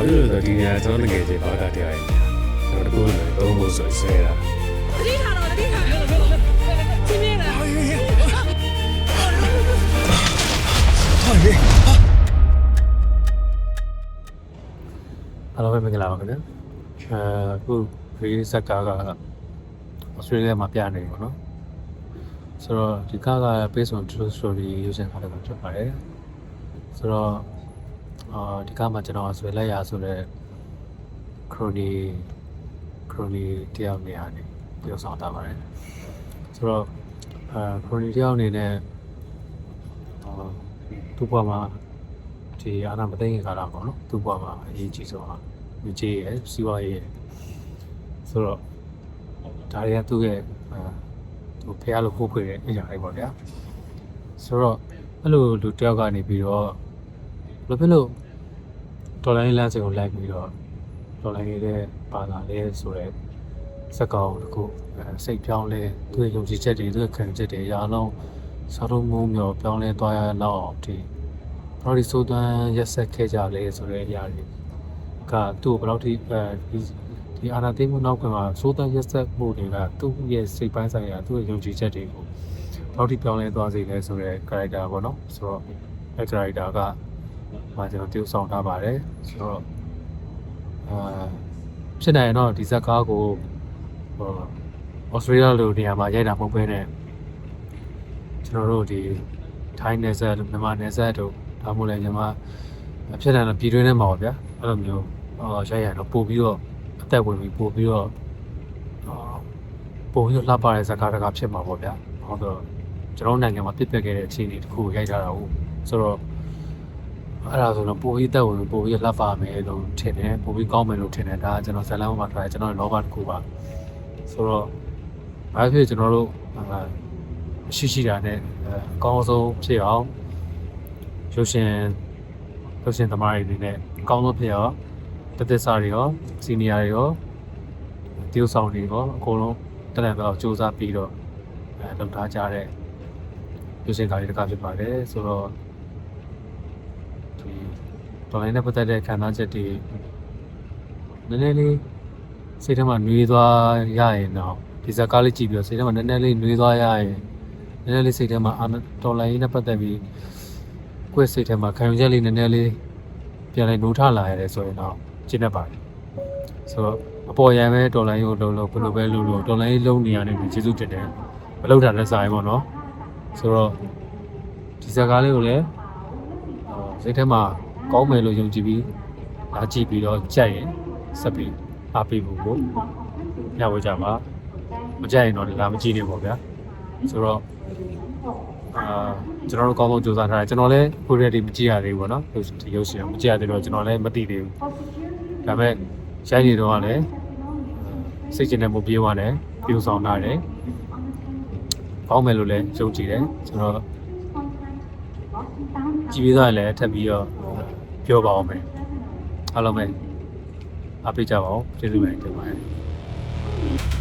ဖြစ်လို့ဆိုဒီနေရာကျွန်တော်ငယ်ချင်းဘာကတရားရည်ကျွန်တော်တကူလို့သုံးဖို့ဆိုဆဲတာတတိထားတော့တတိထားချင်းမြင်လားအားလုံးပဲမင်္ဂလာပါခင်ဗျာအခုဒီစက်ကားကဩစတြေးလျမှာပြနေပြီပေါ့နော်ဆိုတော့ဒီကားက based on true story ရွေးချယ်ထားတဲ့ကောင်ဖြစ်ပါတယ်ဆိုတော့ဒီကားမှာကျွန်တော်ဆွေလက်ရဆိုတဲ့ crony တယောက်နေရာနေတယောက်ဆောင်တာပါတယ်ဆိုတော့crony တယောက်အနေနဲ့သူ့ဘဝမှာဒီအာနာမသိငင်ကာလပေါ့နော်သူ့ဘဝမှာအရေးကြီးဆုံးဟာမြကြီးရဲ့စီးပွားရေးဆိုတော့ဒါတွေကသူ့ရဲ့သူဖះလို့ပို့ခွေတဲ့အရာတွေပေါ့ဗျာဆိုတော့အဲ့လိုလူတယောက်ကနေပြီးတော့ဘယ်လိုဖြစ်လို့ဒေါ်လာလမ်းစဉ်ကိုလိုက်ပြီးတော့ဒေါ်လာရေးတဲ့ဘာသာလဲဆိုတော့စက်ကောင်တခုစိတ်ပြောင်းလဲသူ့ရဲ့ယုံကြည်ချက်တွေသူ့ရဲ့ခံချက်တွေအရာလုံးစားတော့မုံမျောပြောင်းလဲသွားရတော့ဒီဘာလို့စိုးသွမ်းရက်ဆက်ခဲ့ကြလဲဆိုတဲ့အရာတွေကသူ့ကိုဘယ်လောက်ထိဒီအာနာသိမှုနောက်ကမှာစိုးသွမ်းရက်ဆက်မှုတွေကသူ့ရဲ့စိတ်ပိုင်းဆိုင်ရာသူ့ရဲ့ယုံကြည်ချက်တွေကိုဘယ်လောက်ထိပြောင်းလဲသွားစေလဲဆိုတဲ့ character ပေါ့နော်ဆိုတော့အဲ့ character ကကျွန်တော်တည်ဆောင်ထားပါတယ်ဆိုတော့ဖြစ်နိုင်ရင်တော့ဒီဇက်ကားကိုဩစတြေးလျလိုနေရာမှာရိုက်တာမဟုတ်ဘဲနဲ့ကျွန်တော်တို့ဒီထိုင်းနယ်စပ်မြန်မာနယ်စပ်တို့ဒါမှမဟုတ်လည်းမြန်မာဖြစ်နိုင်တော့ပြည်တွင်းထဲမှာပါဗျာအဲ့လိုမျိုးရိုက်ရတော့ပို့ပြီးတော့အသက်ဝင်ပြီးပို့ပြီးတော့လှပတဲ့ဇက်ကားတကားဖြစ်မှာပေါ့ဗျာဟုတ်တော့ကျွန်တော်နိုင်ငံမှာပြစ်ပြက်ခဲ့တဲ့အခြေအနေတစ်ခုကိုရိုက်ထားတာဟုတ်ဆိုတော့အဲ့ဒါဆိုတော့ပိုပြီးတက်ဝင်ပိုပြီးလှပမယ်လို့ထင်တယ်ပိုပြီးကောင်းမယ်လို့ထင်တယ်ဒါကကျွန်တော်ဇလန်မှာထားကျွန်တော်လောဘတစ်ခုပါဆိုတော့ဘာဖြစ်ကျွန်တော်တို့ရှိတာနဲ့အကောင်းဆုံးဖြစ်အောင်ရုပ်ရှင်သမားတွေအနေနဲ့အကောင်းဆုံးဖြစ်အောင်တသက်စာတွေရောစီနီယာတွေရောတီးဥဆောင်တွေရောအကုန်လုံးတက်တယ်တော့စူးစမ်းပြီးတော့လုပ်ထားကြတဲ့ရုပ်ရှင်ကားတွေတကားဖြစ်ပါတယ်ဆိုတော့ဒေါ်လာနဲ့ပတ်သက်တဲ့ခံစားချက်တွေနည်းနည်းလေးစိတ်ထဲမှာနှွေးသွားရရင်တော့ဒီဇာကားလေးကြည့်ပြီးတော့စိတ်ထဲမှာနည်းနည်းလေးနှွေးသွားရရင်နည်းနည်းလေးစိတ်ထဲမှာဒေါ်လာနဲ့ပတ်သက်ပြီးကိုယ့်စိတ်ထဲမှာခံယူချက်လေးနည်းနည်းလေးပြန်လဲနှိုးထလာရတယ်ဆိုရင်တော့ကျင့်တတ်ပါတယ်ဆိုတော့အပေါ်ရန်ပဲဒေါ်လာကိုလုံးဘယ်လိုပဲလုံးဒေါ်လာလုံးနေရတယ်ကျေးဇူးတင်တယ်မလုပ်တာလည်းစာရင်ပေါ့နော်ဆိုတော့ဒီဇာကားလေးကိုလည်းစိတ်ထဲမှာကောင်းမယ်လို့ယုံကြည်ပြီးအားကြည့်ပြီးတော့ကြိုက်ရင်ဆက်ပြီးအားပေးဖို့ကိုညဝကြပါမကြိုက်ရင်တော့လာမကြည့်နေပေါ့ဗျာဆိုတော့ကျွန်တော်တို့ကောင်းဆုံးကြိုးစားထားတယ်ကျွန်တော်လည်းခုတည်းမကြည့်ရသေးဘူးပေါ့နော်ဒီရုပ်ရှင်မကြည့်ရသေးတော့ကျွန်တော်လည်းမသိသေးဘူးဒါပေမဲ့ရိုက်နေတော့ကလည်းစိတ်ကျဉ်တဲ့မှုပြေးသွားတယ်ပြုဆောင်ထားတယ်ကောင်းမယ်လို့လည်းယုံကြည်တယ်ကျွန်တော်ကြည့်ပြီးသားလည်းထပ်ပြီးတော့ပြောပါအောင်မယ်အားလုံးပဲအားပေးကြပါဦးကျေးဇူးပဲတင်ပါတယ်